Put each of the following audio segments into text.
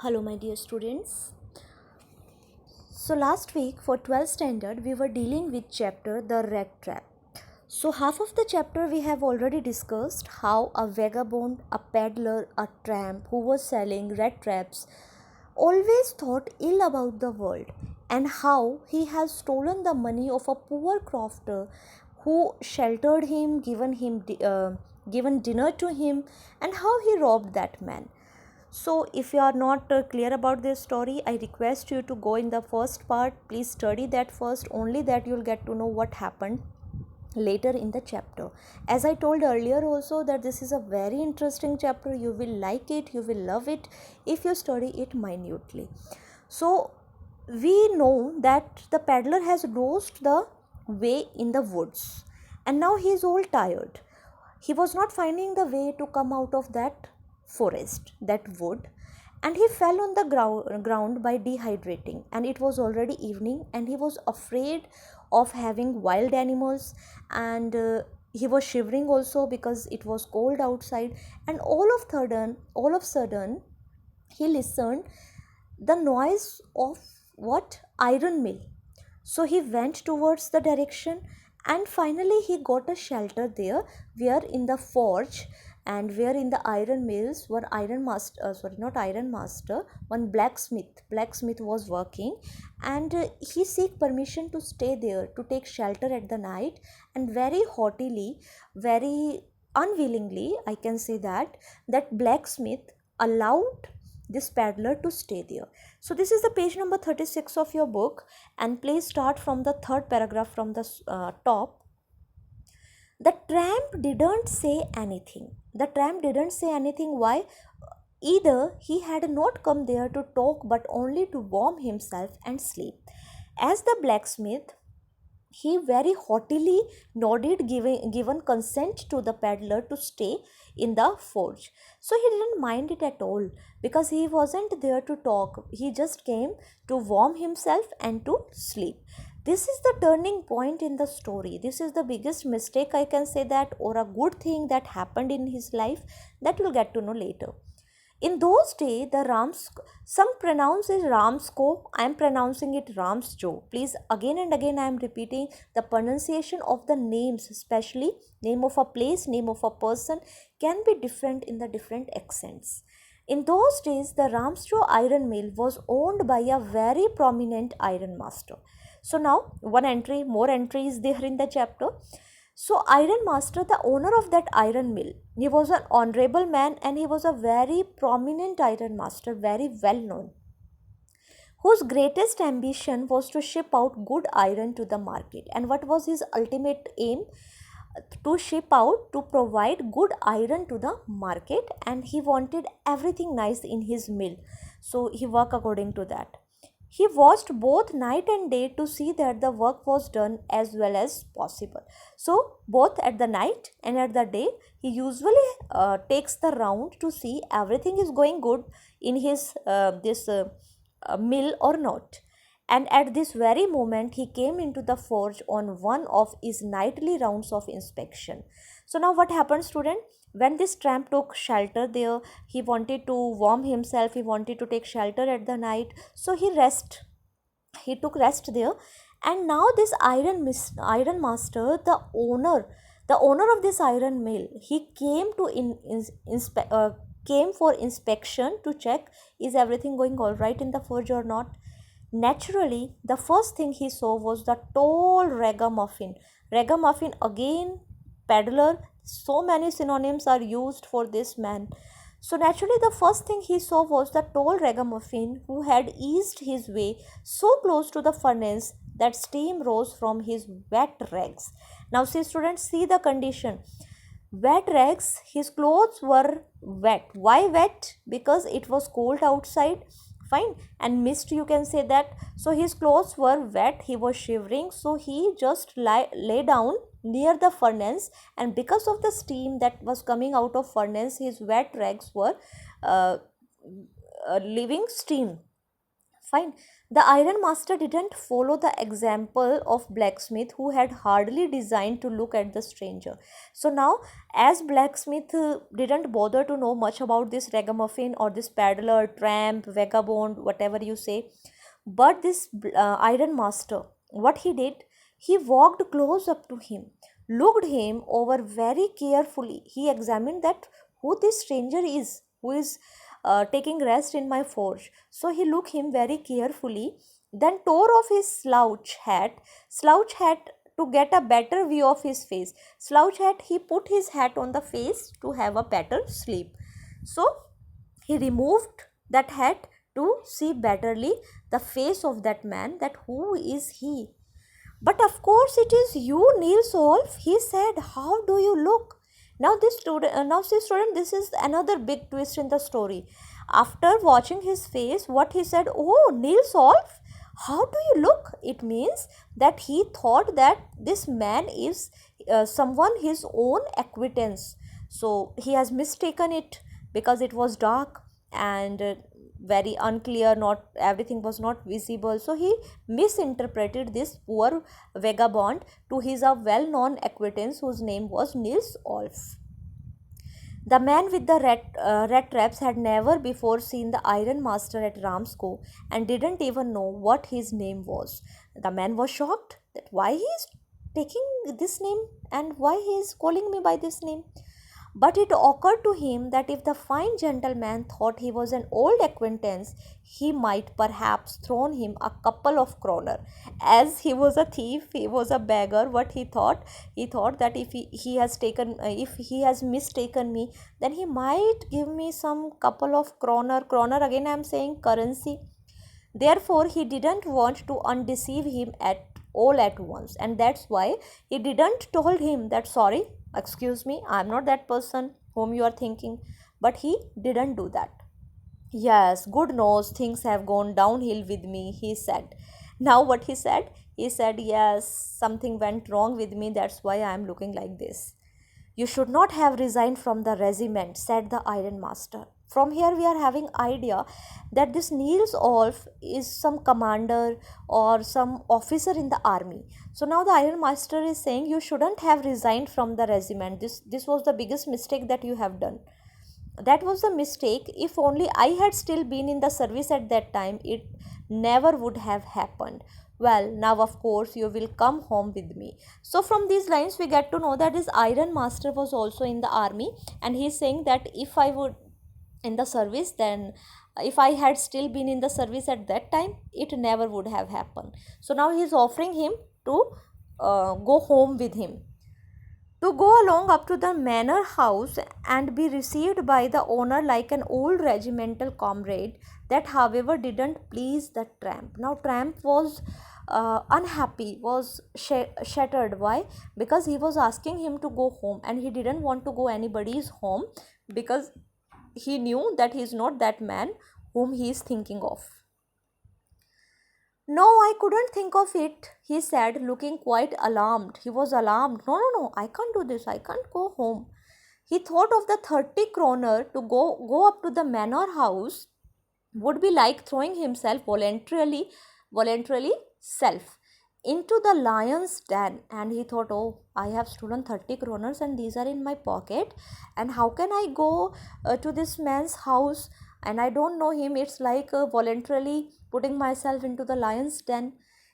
Hello, my dear students. So, last week for 12th standard, we were dealing with chapter The Rat Trap. So, half of the chapter we have already discussed how a vagabond, a peddler, a tramp who was selling rat traps always thought ill about the world, and how he has stolen the money of a poor crofter who sheltered him, given dinner to him, and how he robbed that man. So, if you are not clear about this story, I request you to go in the first part. Please study that first, only that you'll get to know what happened later in the chapter. As I told earlier also that this is a very interesting chapter. You will like it, you will love it if you study it minutely. So, we know that the peddler has lost the way in the woods, and now he is all tired. He was not finding the way to come out of that forest, that wood, and he fell on the ground by dehydrating. And it was already evening, and he was afraid of having wild animals, and he was shivering also because it was cold outside. And all of sudden, he listened the noise of what iron mill. So he went towards the direction, and finally he got a shelter there, where in the forge and where in the iron mills were iron master, sorry, not iron master, one blacksmith was working. And he seek permission to stay there, to take shelter at the night. And very haughtily, very unwillingly, I can say that blacksmith allowed this peddler to stay there. So this is the page number 36 of your book, and please start from the third paragraph from the top. The tramp didn't say anything. The tramp didn't say anything. Why? Either he had not come there to talk, but only to warm himself and sleep. As the blacksmith, he very haughtily nodded, given consent to the peddler to stay in the forge. So he didn't mind it at all, because he wasn't there to talk. He just came to warm himself and to sleep. This is the turning point in the story. This is the biggest mistake, I can say that, or a good thing that happened in his life, that we'll get to know later. In those days, some pronounce it Ramsko, I am pronouncing it Ramsjo. Please, again and again, I am repeating the pronunciation of the names, especially name of a place, name of a person, can be different in the different accents. In those days, the Ramsjo iron mill was owned by a very prominent iron master. So now, more entries there in the chapter. So Iron Master, the owner of that iron mill, he was an honorable man, and he was a very prominent iron master, very well known, whose greatest ambition was to ship out good iron to the market. And what was his ultimate aim? To ship out, to provide good iron to the market, and he wanted everything nice in his mill. So he worked according to that. He watched both night and day to see that the work was done as well as possible. So, both at the night and at the day, he usually takes the round to see everything is going good in his this mill or not. And at this very moment, he came into the forge on one of his nightly rounds of inspection. So, now what happened, student? When this tramp took shelter there, he wanted to warm himself, he wanted to take shelter at the night, so he took rest there. And now this iron master, the owner of this iron mill, he came to came for inspection to check is everything going all right in the forge or not. Naturally, the first thing he saw was the tall ragamuffin, again peddler. So many synonyms are used for this man. So naturally, the first thing he saw was the tall ragamuffin, who had eased his way so close to the furnace that steam rose from his wet rags. Now, see, students, see the condition. Wet rags, his clothes were wet. Why wet? Because it was cold outside. Fine. And mist, you can say that. So his clothes were wet, he was shivering, so he just lay down near the furnace, and because of the steam that was coming out of furnace, his wet rags were uh, leaving steam. Fine. The iron master didn't follow the example of blacksmith who had hardly designed to look at the stranger. So now, as blacksmith didn't bother to know much about this ragamuffin or this peddler, tramp, vagabond, whatever you say, but this iron master, what he did, he walked close up to him, looked him over very carefully. He examined that who this stranger is, who is taking rest in my forge. So he looked him very carefully, then tore off his slouch hat to get a better view of his face. Slouch hat, he put his hat on the face to have a better sleep. So he removed that hat to see betterly the face of that man, that who is he. But of course it is you, Niels Wolf, he said. How do you look? Now see student, this is another big twist in the story. After watching his face, what he said, oh, Niels Wolf, how do you look? It means that he thought that this man is someone his own acquaintance. So he has mistaken it because it was dark and very unclear, not everything was not visible, so he misinterpreted this poor vagabond to his a well-known acquaintance whose name was Niels Olf. The man with the red traps had never before seen the iron master at Ramsko and didn't even know what his name was. The man was shocked that why he is taking this name and why he is calling me by this name. But it occurred to him that if the fine gentleman thought he was an old acquaintance, he might perhaps thrown him a couple of kroner. As he was a thief, he was a beggar. What he thought? He thought that if he has mistaken me, then he might give me some couple of kroner. Kroner again, I am saying currency. Therefore, he didn't want to undeceive him at all at once, and that's why he didn't told him that sorry, excuse me, I'm not that person whom you are thinking. But he didn't do that. Yes, good knows things have gone downhill with me, he said. Now what he said? He said, yes, something went wrong with me, that's why I am looking like this. You should not have resigned from the regiment, said the iron master. From here we are having idea that this Niels Olf is some commander or some officer in the army. So now the iron master is saying you shouldn't have resigned from the regiment. This was the biggest mistake that you have done. That was the mistake. If only I had still been in the service at that time, it never would have happened. Well, now of course you will come home with me. So from these lines we get to know that his iron master was also in the army, and he is saying that if I would in the service, then if I had still been in the service at that time, it never would have happened. So now he is offering him to go home with him, to go along up to the manor house and be received by the owner like an old regimental comrade. That however didn't please the tramp. Now tramp was unhappy, was shattered. Why? Because he was asking him to go home and he didn't want to go anybody's home, because he knew that he is not that man whom he is thinking of. No, I couldn't think of it, he said, looking quite alarmed. He was alarmed. No, no, no, I can't do this. I can't go home. He thought of the 30 kroner to go up to the manor house would be like throwing himself voluntarily self into the lion's den. And he thought, oh, I have stolen 30 kroners and these are in my pocket. And how can I go to this man's house? And I don't know him. It's like voluntarily putting myself into the lion's den.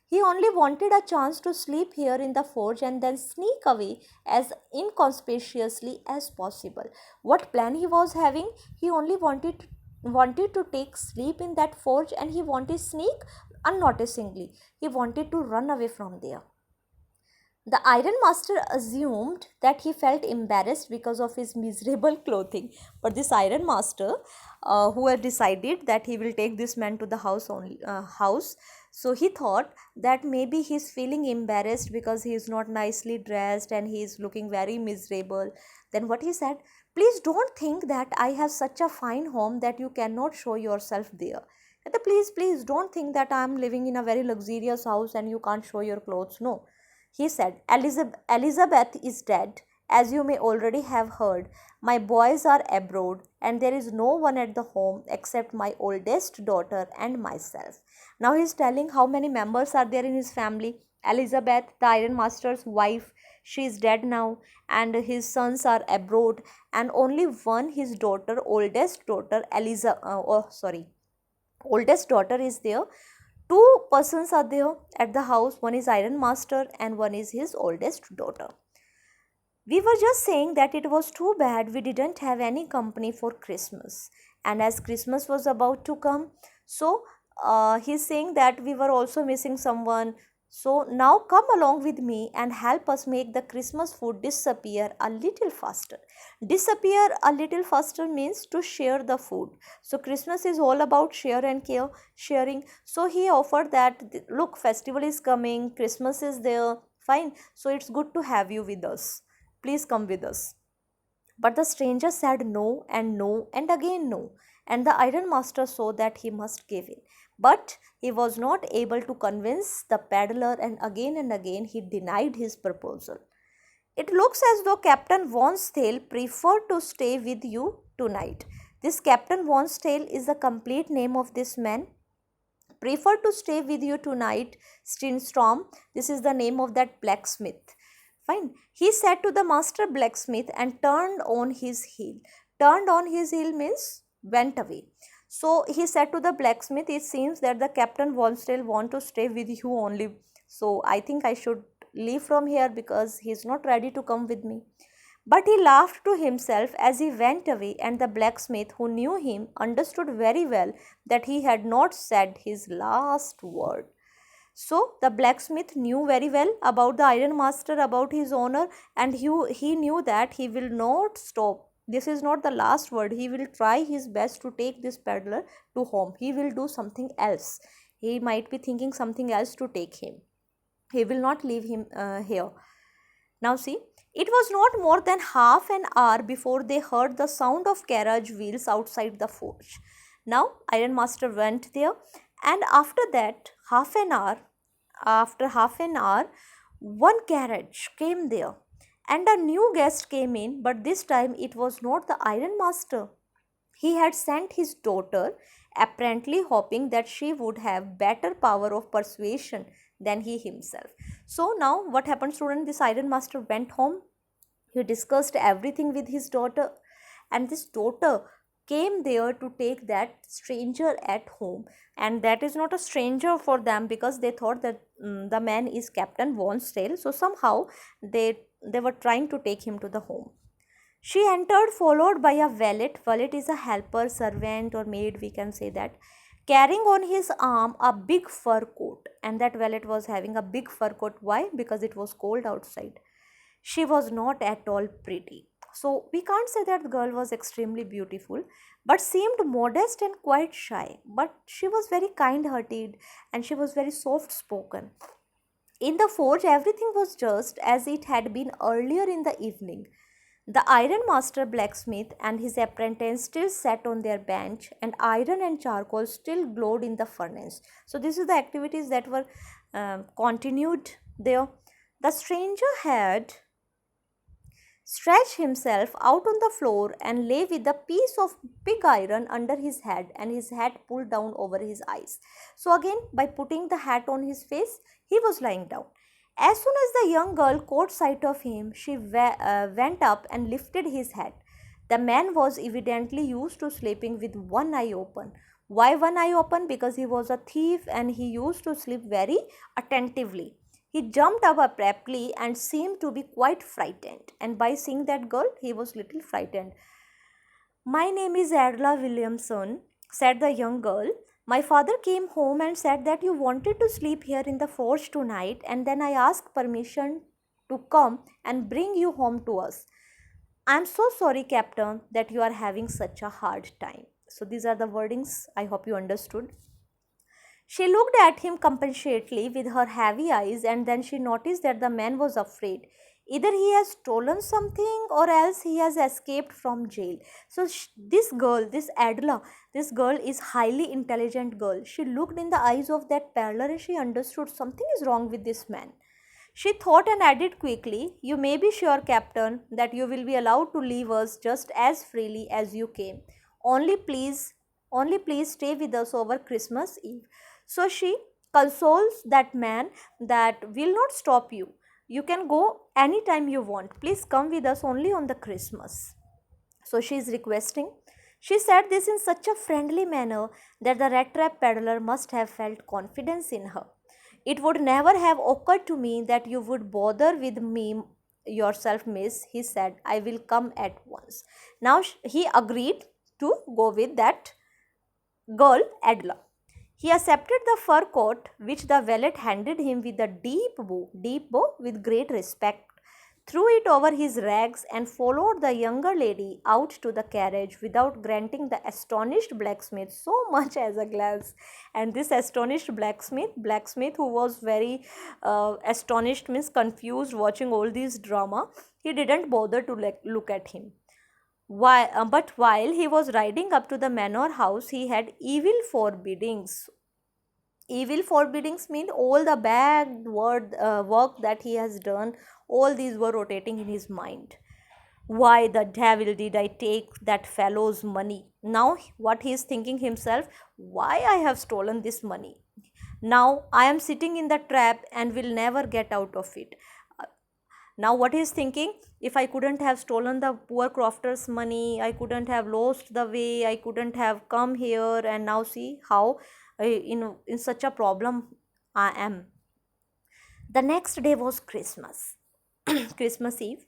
He only wanted a chance to sleep here in the forge and then sneak away as inconspicuously as possible. What plan he was having? He only wanted to take sleep in that forge, and he wanted sneak unnoticingly. He wanted to run away from there. The iron master assumed that he felt embarrassed because of his miserable clothing. But this iron master, who had decided that he will take this man to the house, so he thought that maybe he is feeling embarrassed because he is not nicely dressed and he is looking very miserable. Then what he said, please don't think that I have such a fine home that you cannot show yourself there. Please don't think that I am living in a very luxurious house and you can't show your clothes. No. He said, Elizabeth is dead As you may already have heard, my boys are abroad and there is no one at the home except my oldest daughter and myself. Now he is telling how many members are there in his family. Elizabeth, the Iron Master's wife, she is dead now, and his sons are abroad, and only one, his daughter, oldest daughter, oldest daughter is there. Two persons are there at the house. One is Iron Master and one is his oldest daughter. We were just saying that it was too bad we didn't have any company for Christmas. And as Christmas was about to come, so he's saying that we were also missing someone. So now come along with me and help us make the Christmas food disappear a little faster. Disappear a little faster means to share the food. So Christmas is all about share and care, sharing. So he offered that, look, festival is coming, Christmas is there, fine. So it's good to have you with us. Please come with us. But the stranger said no and again no, and the Iron Master saw that he must give in. But he was not able to convince the peddler, and again he denied his proposal. It looks as though Captain Wonsdale preferred to stay with you tonight. This Captain Wonsdale is the complete name of this man. Preferred to stay with you tonight, Stenstorm. This is the name of that blacksmith. Fine. He said to the master blacksmith and turned on his heel. Turned on his heel means went away. So he said to the blacksmith, it seems that the Captain Wonsdale want to stay with you only. So I think I should leave from here because he is not ready to come with me. But he laughed to himself as he went away, and the blacksmith, who knew him, understood very well that he had not said his last word. So the blacksmith knew very well about the Iron Master, about his honor, and he knew that he will not stop. This is not the last word. He will try his best to take this peddler to home. He will do something else. He might be thinking something else to take him. He will not leave him here. Now see, it was not more than half an hour before they heard the sound of carriage wheels outside the forge. Now Iron Master went there, and after that after half an hour, one carriage came there, and a new guest came in, but this time it was not the Iron Master. He had sent his daughter, apparently hoping that she would have better power of persuasion than he himself. So now what happened, student? This Iron Master went home. He discussed everything with his daughter, and this daughter came there to take that stranger at home. And that is not a stranger for them because they thought that the man is Captain Wonsdale. So somehow they were trying to take him to the home. She entered followed by a valet. Valet is a helper, servant or maid, we can say that, carrying on his arm a big fur coat. And that valet was having a big fur coat. Why? Because it was cold outside. She was not at all pretty. So we can't say that the girl was extremely beautiful, but seemed modest and quite shy. But she was very kind hearted and she was very soft spoken. In the forge, everything was just as it had been earlier in the evening. The Iron Master blacksmith and his apprentice still sat on their bench, and iron and charcoal still glowed in the furnace. So, this is the activities that were continued there. The stranger had stretched himself out on the floor and lay with a piece of big iron under his head and his hat pulled down over his eyes. So again, by putting the hat on his face, he was lying down. As soon as the young girl caught sight of him, she went up and lifted his head. The man was evidently used to sleeping with one eye open. Why one eye open? Because he was a thief and he used to sleep very attentively. He jumped up abruptly and seemed to be quite frightened. And by seeing that girl, he was little frightened. "My name is Adela Williamson," said the young girl. "My father came home and said that you wanted to sleep here in the forge tonight, and then I asked permission to come and bring you home to us. I am so sorry, Captain, that you are having such a hard time." So these are the wordings. I hope you understood. She looked at him compassionately with her heavy eyes, and then she noticed that the man was afraid. Either he has stolen something or else he has escaped from jail. So this girl, this Adela, this girl is highly intelligent girl. She looked in the eyes of that peddler and she understood something is wrong with this man. She thought and added quickly, "You may be sure, Captain, that you will be allowed to leave us just as freely as you came. Only please, only please stay with us over Christmas Eve." So she consoles that man that will not stop you. You can go anytime you want. Please come with us only on the Christmas. So she is requesting. She said this in such a friendly manner that the rat trap peddler must have felt confidence in her. "It would never have occurred to me that you would bother with me yourself, miss," he said. "I will come at once." Now he agreed to go with that girl, Adela. He accepted the fur coat which the valet handed him with a deep bow with great respect, threw it over his rags, and followed the younger lady out to the carriage without granting the astonished blacksmith so much as a glance. And this astonished blacksmith who was very astonished, means confused, watching all this drama, he didn't bother to look at him. But while he was riding up to the manor house, he had evil forebodings. Evil forebodings mean all the bad work that he has done, all these were rotating in his mind. "Why the devil did I take that fellow's money?" Now, what he is thinking himself, why I have stolen this money? Now I am sitting in the trap and will never get out of it. Now, what he is thinking, if I couldn't have stolen the poor crofter's money, I couldn't have lost the way, I couldn't have come here, and now see how in such a problem I am. The next day was Christmas, Christmas Eve,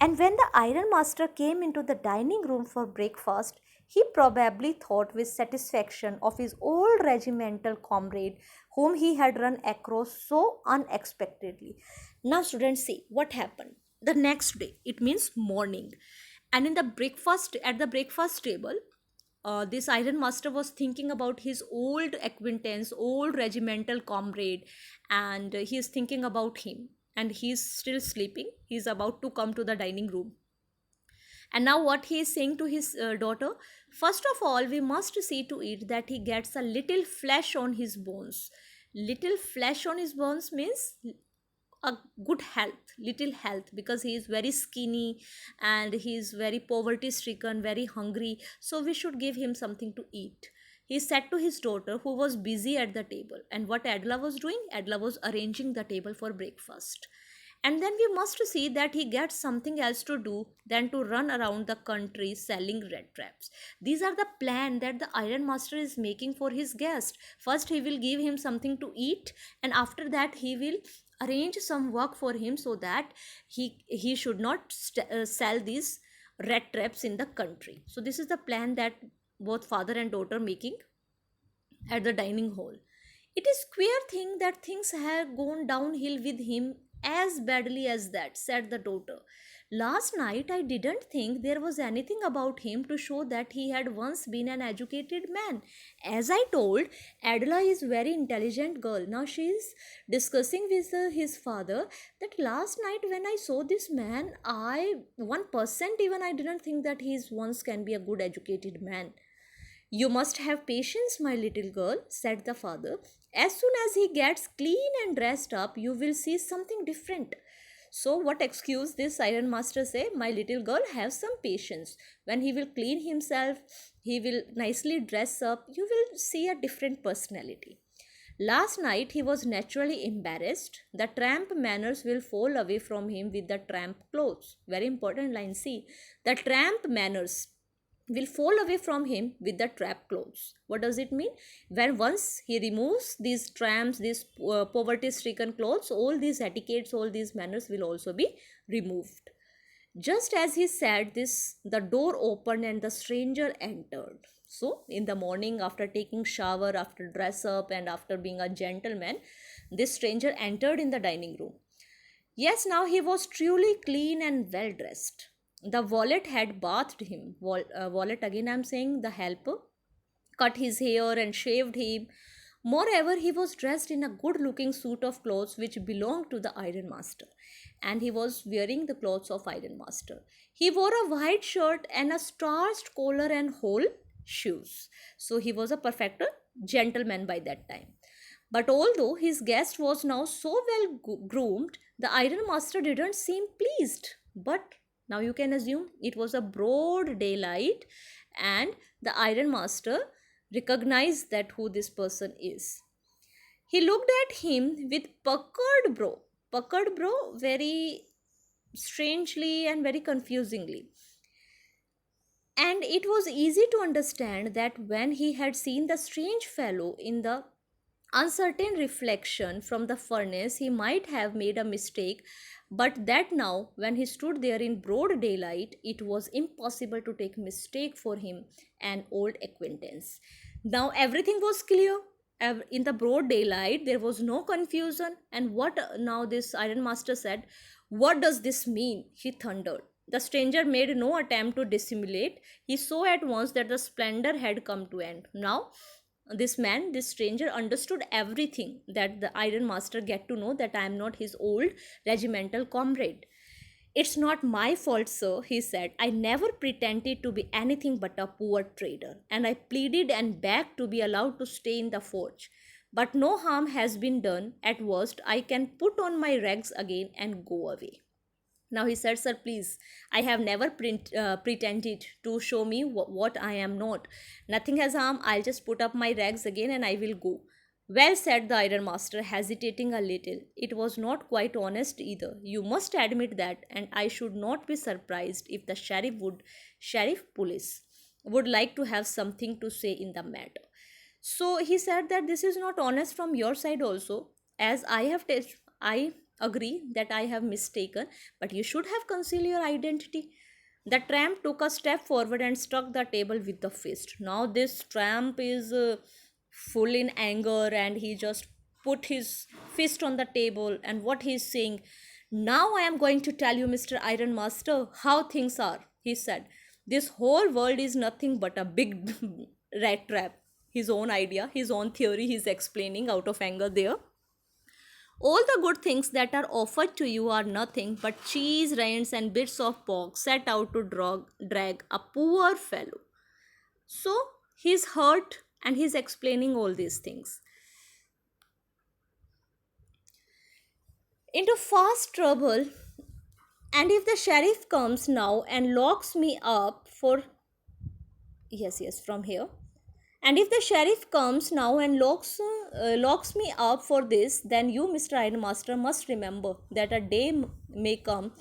and when the iron master came into the dining room for breakfast, he probably thought with satisfaction of his old regimental comrade whom he had run across so unexpectedly. Now, students, see what happened. The next day, it means morning, and in the breakfast at the breakfast table, this iron master was thinking about his old acquaintance, old regimental comrade, and he is thinking about him. And he is still sleeping. He is about to come to the dining room. And now, what he is saying to his daughter, "First of all, we must see to it that he gets a little flesh on his bones." Little flesh on his bones means a good health, little health, because he is very skinny and he is very poverty stricken, very hungry, so we should give him something to eat, he said to his daughter, who was busy at the table. And what Adela was doing, Adela was arranging the table for breakfast. And then we must see that he gets something else to do than to run around the country selling red traps. These are the plan that the iron master is making for his guest. First he will give him something to eat, and after that he will arrange some work for him so that he should not sell these red traps in the country. So this is the plan that both father and daughter making at the dining hall. It is queer thing that things have gone downhill with him as badly as that, said the daughter. Last night I didn't think there was anything about him to show that he had once been an educated man. As I told, Adela is very intelligent girl. Now she is discussing with his father that last night when I saw this man, I 1% even I didn't think that he is once can be a good educated man. You must have patience, my little girl, said the father. As soon as he gets clean and dressed up, you will see something different. So, what excuse this iron master say? My little girl, have some patience. When he will clean himself, he will nicely dress up, you will see a different personality. Last night he was naturally embarrassed. The tramp manners will fall away from him with the tramp clothes. Very important line. See, the tramp manners will fall away from him with the trap clothes. What does it mean? When once he removes these tramps, these poverty stricken clothes, all these etiquettes, all these manners will also be removed. Just as he said this, the door opened and the stranger entered. So, in the morning, after taking shower, after dress up, and after being a gentleman, this stranger entered in the dining room. Yes, now he was truly clean and well dressed. The valet had bathed him. Valet, again, I am saying the helper, cut his hair and shaved him. Moreover, he was dressed in a good looking suit of clothes which belonged to the iron master, and he was wearing the clothes of iron master. He wore a white shirt and a starched collar and whole shoes. So he was a perfect gentleman by that time. But although his guest was now so well groomed, the ironmaster didn't seem pleased. But now you can assume it was a broad daylight, and the ironmaster recognized that who this person is. He looked at him with puckered brow very strangely and very confusingly. And it was easy to understand that when he had seen the strange fellow in the uncertain reflection from the furnace, he might have made a mistake, but that now, when he stood there in broad daylight, it was impossible to take mistake for him, an old acquaintance. Now everything was clear. In the broad daylight, there was no confusion. And what now this ironmaster said, "What does this mean?" he thundered. The stranger made no attempt to dissimulate. He saw at once that the splendor had come to end. Now this stranger understood everything, that the ironmaster get to know that I am not his old regimental comrade. "It's not my fault, sir," he said. "I never pretended to be anything but a poor trader, and I pleaded and begged to be allowed to stay in the forge. But no harm has been done. At worst, I can put on my rags again and go away." Now he said, "Sir, please, I have never pretended to show me what I am not. Nothing has harm. I'll just put up my rags again and I will go." "Well," said the ironmaster, hesitating a little, "it was not quite honest either. You must admit that, and I should not be surprised if the sheriff police would like to have something to say in the matter." So he said that this is not honest from your side also, as I agree that I have mistaken, but you should have concealed your identity. The tramp took a step forward and struck the table with the fist. Now this tramp is full in anger, and he just put his fist on the table, and what he is saying, "Now I am going to tell you, Mr. Ironmaster, how things are," he said. "This whole world is nothing but a big rat trap." His own idea, his own theory, he's explaining out of anger there. "All the good things that are offered to you are nothing but cheese, rinds, and bits of pork set out to drag a poor fellow." So he's hurt and he's explaining all these things. "Into fast trouble, and if the sheriff comes now and locks me up for..." Yes, from here. "And if the sheriff comes now and locks me up for this, then you, Mr. Ironmaster, must remember that a day may come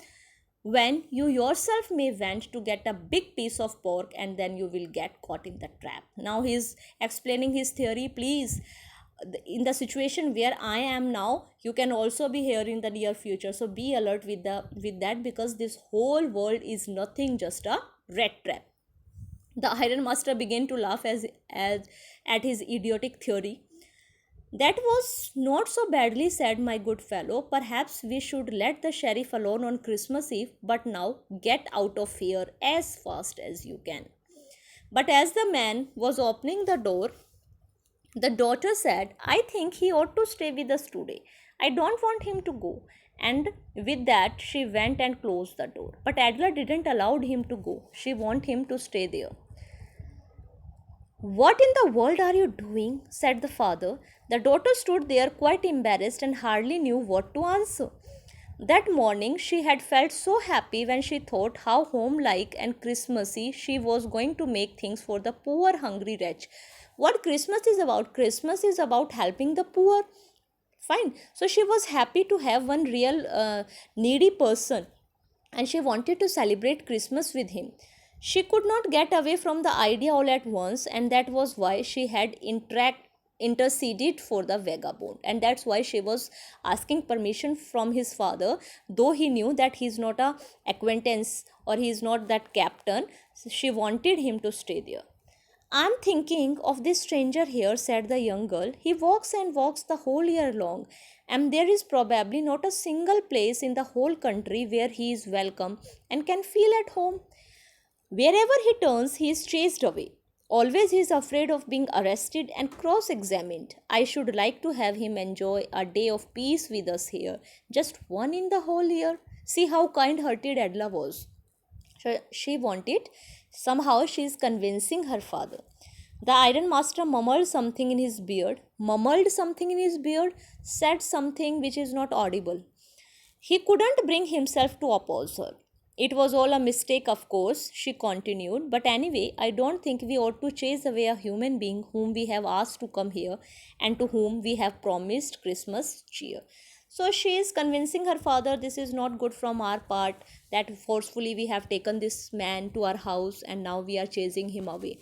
when you yourself may want to get a big piece of pork, and then you will get caught in the trap." Now he's explaining his theory. Please, in the situation where I am now, you can also be here in the near future. So be alert with that, because this whole world is nothing just a rat trap. The ironmaster began to laugh as at his idiotic theory. "That was not so badly said, my good fellow. Perhaps we should let the sheriff alone on Christmas Eve, but now get out of here as fast as you can." But as the man was opening the door, the daughter said, "I think he ought to stay with us today. I don't want him to go." And with that, she went and closed the door. But Adela didn't allow him to go. She wanted him to stay there. "What in the world are you doing?" said the father. The daughter stood there quite embarrassed and hardly knew what to answer. That morning she had felt so happy when she thought how home-like and Christmassy she was going to make things for the poor hungry wretch. What Christmas is about? Christmas is about helping the poor. Fine. So she was happy to have one real needy person, and she wanted to celebrate Christmas with him. She could not get away from the idea all at once, and that was why she had interceded for the vagabond, and that's why she was asking permission from his father, though he knew that he's not a acquaintance or he's not that captain. She wanted him to stay there. "I'm thinking of this stranger here," said the young girl. "He walks and walks the whole year long, and there is probably not a single place in the whole country where he is welcome and can feel at home. Wherever he turns, he is chased away. Always he is afraid of being arrested and cross-examined. I should like to have him enjoy a day of peace with us here, just one in the whole year." See how kind-hearted Adela was. She wanted, somehow she is convincing her father. The iron master mumbled something in his beard, said something which is not audible. He couldn't bring himself to oppose her. It was all a mistake, of course, she continued, but anyway, I don't think we ought to chase away a human being whom we have asked to come here and to whom we have promised Christmas cheer. So she is convincing her father this is not good from our part, that forcefully we have taken this man to our house and now we are chasing him away.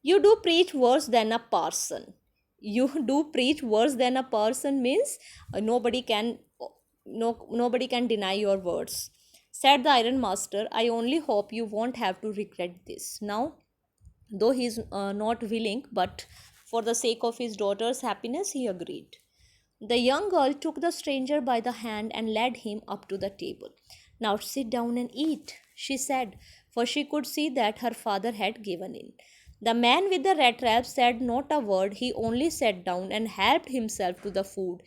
You do preach worse than a parson. You do preach worse than a person means nobody can nobody can deny your words, said the iron master. I only hope you won't have to regret this. Now, though he is not willing, but for the sake of his daughter's happiness, he agreed. The young girl took the stranger by the hand and led him up to the table. Now sit down and eat, she said, for she could see that her father had given in. The man with the red trap said not a word, he only sat down and helped himself to the food.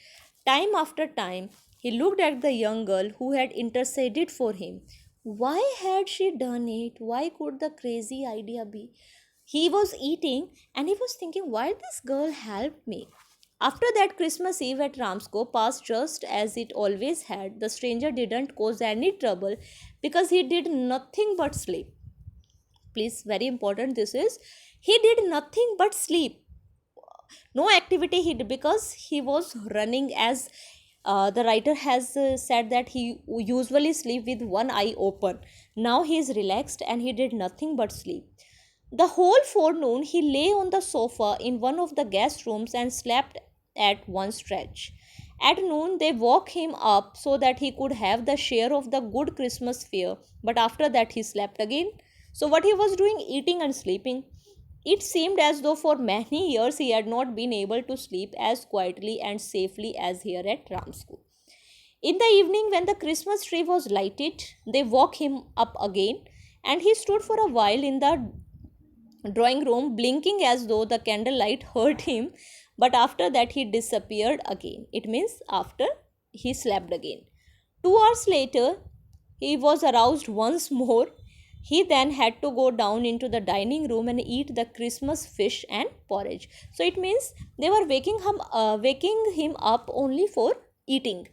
Time after time, he looked at the young girl who had interceded for him. Why had she done it? Why could the crazy idea be? He was eating and he was thinking, why this girl helped me? After that, Christmas Eve at Ramsco passed just as it always had. The stranger didn't cause any trouble because he did nothing but sleep. Please, very important this is. He did nothing but sleep. No activity he did because he was running, as the writer has said that he usually sleep with one eye open. Now he is relaxed and he did nothing but sleep. The whole forenoon he lay on the sofa in one of the guest rooms and slept at one stretch. At noon they woke him up so that he could have the share of the good Christmas fare, but after that he slept again. So what he was doing? Eating and sleeping. It seemed as though for many years he had not been able to sleep as quietly and safely as here at Ramsco. In the evening, when the Christmas tree was lighted, they woke him up again, and he stood for a while in the drawing room, blinking as though the candlelight hurt him, but after that he disappeared again. It means after he slept again. 2 hours later, he was aroused once more. He then had to go down into the dining room and eat the Christmas fish and porridge. So it means they were waking him up only for eating.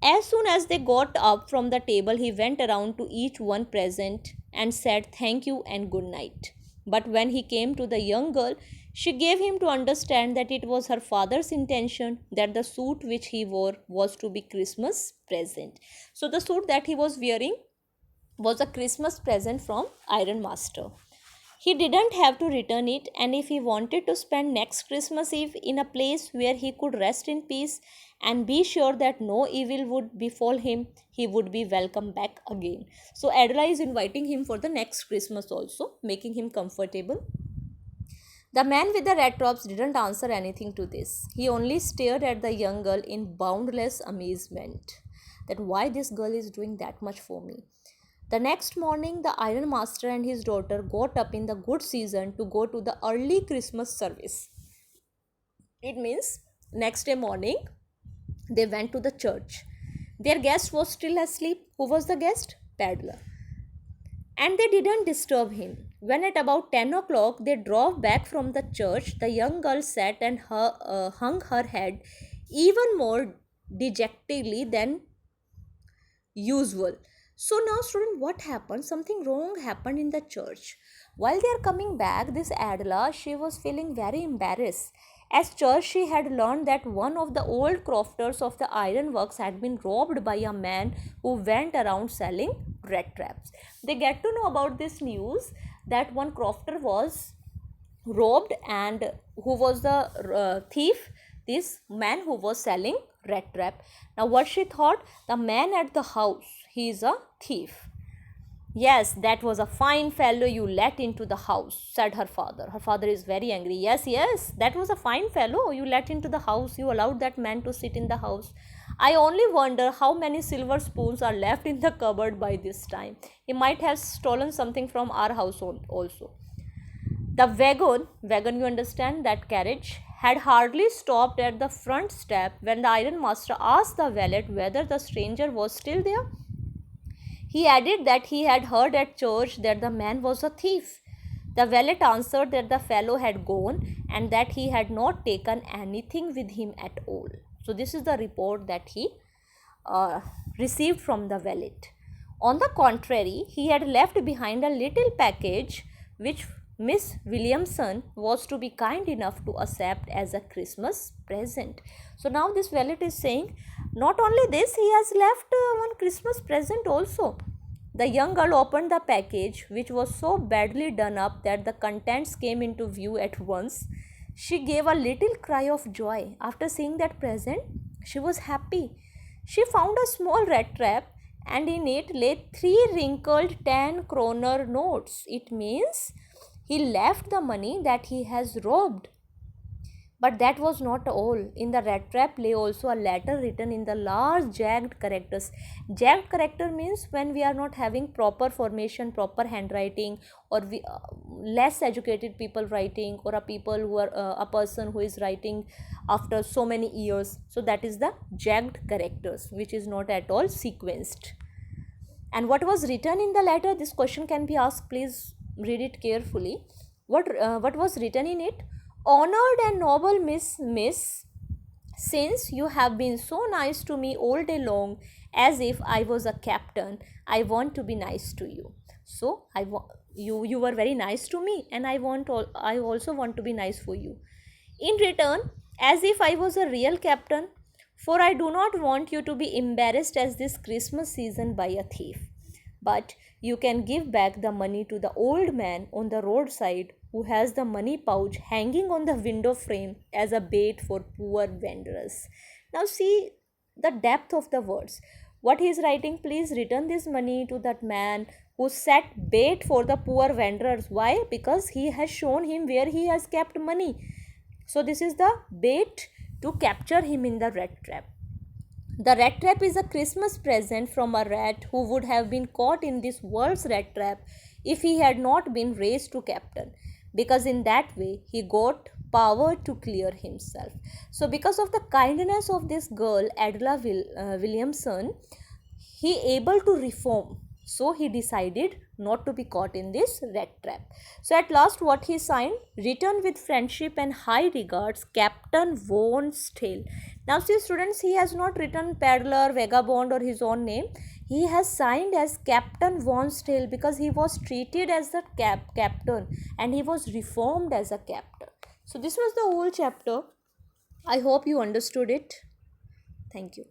As soon as they got up from the table, he went around to each one present and said thank you and good night. But when he came to the young girl, she gave him to understand that it was her father's intention that the suit which he wore was to be Christmas present. So the suit that he was wearing was a Christmas present from Iron Master. He didn't have to return it, and if he wanted to spend next Christmas Eve in a place where he could rest in peace and be sure that no evil would befall him, he would be welcome back again. So Adela is inviting him for the next Christmas also, making him comfortable. The man with the red tops didn't answer anything to this. He only stared at the young girl in boundless amazement that why this girl is doing that much for me. The next morning, the Iron Master and his daughter got up in the good season to go to the early Christmas service. It means next day morning, they went to the church. Their guest was still asleep. Who was the guest? Peddler. And they didn't disturb him. When at about 10 o'clock they drove back from the church, the young girl sat and hung her head even more dejectedly than usual. So now, student, what happened? Something wrong happened in the church. While they are coming back, this Adela, she was feeling very embarrassed. As church, she had learned that one of the old crofters of the ironworks had been robbed by a man who went around selling rat traps. They get to know about this news that one crofter was robbed, and who was the thief? This man who was selling rat trap. Now what she thought? The man at the house, he is a thief. Yes, that was a fine fellow you let into the house, said her father. Her father is very angry. Yes, that was a fine fellow you let into the house. You allowed that man to sit in the house. I only wonder how many silver spoons are left in the cupboard by this time. He might have stolen something from our house also. The wagon, you understand, that carriage, had hardly stopped at the front step when the Iron Master asked the valet whether the stranger was still there. He added that he had heard at church that the man was a thief. The valet answered that the fellow had gone and that he had not taken anything with him at all. So this is the report that he received from the valet. On the contrary, he had left behind a little package which Miss Williamson was to be kind enough to accept as a Christmas present. So now this valet is saying, not only this, he has left one Christmas present also. The young girl opened the package, which was so badly done up that the contents came into view at once. She gave a little cry of joy. After seeing that present, she was happy. She found a small rat trap, and in it lay 3 wrinkled 10 kroner notes. It means he left the money that he has robbed. But that was not all. In the rat trap lay also a letter written in the large jagged characters. Jagged character means when we are not having proper formation, proper handwriting, or less educated people writing, or a person who is writing after so many years. So that is the jagged characters, which is not at all sequenced. And what was written in the letter? This question can be asked. Please read it carefully. What was written in it? Honored and noble Miss, since you have been so nice to me all day long, as if I was a captain, I want to be nice to you. So you were very nice to me, and I also want to be nice for you. In return, as if I was a real captain, for I do not want you to be embarrassed as this Christmas season by a thief. But you can give back the money to the old man on the roadside who has the money pouch hanging on the window frame as a bait for poor wanderers. Now see the depth of the words. What he is writing, please return this money to that man who set bait for the poor wanderers. Why? Because he has shown him where he has kept money. So this is the bait to capture him in the rat trap. The rat trap is a Christmas present from a rat who would have been caught in this world's rat trap if he had not been raised to captain, because in that way he got power to clear himself. So because of the kindness of this girl, Adela Williamson, he able to reform. So he decided not to be caught in this rat trap. So at last what he signed? Written with friendship and high regards, Captain Von Stale. Now see students, he has not written peddler, vagabond or his own name. He has signed as Captain Von Stale because he was treated as the captain and he was reformed as a captain. So this was the whole chapter. I hope you understood it. Thank you.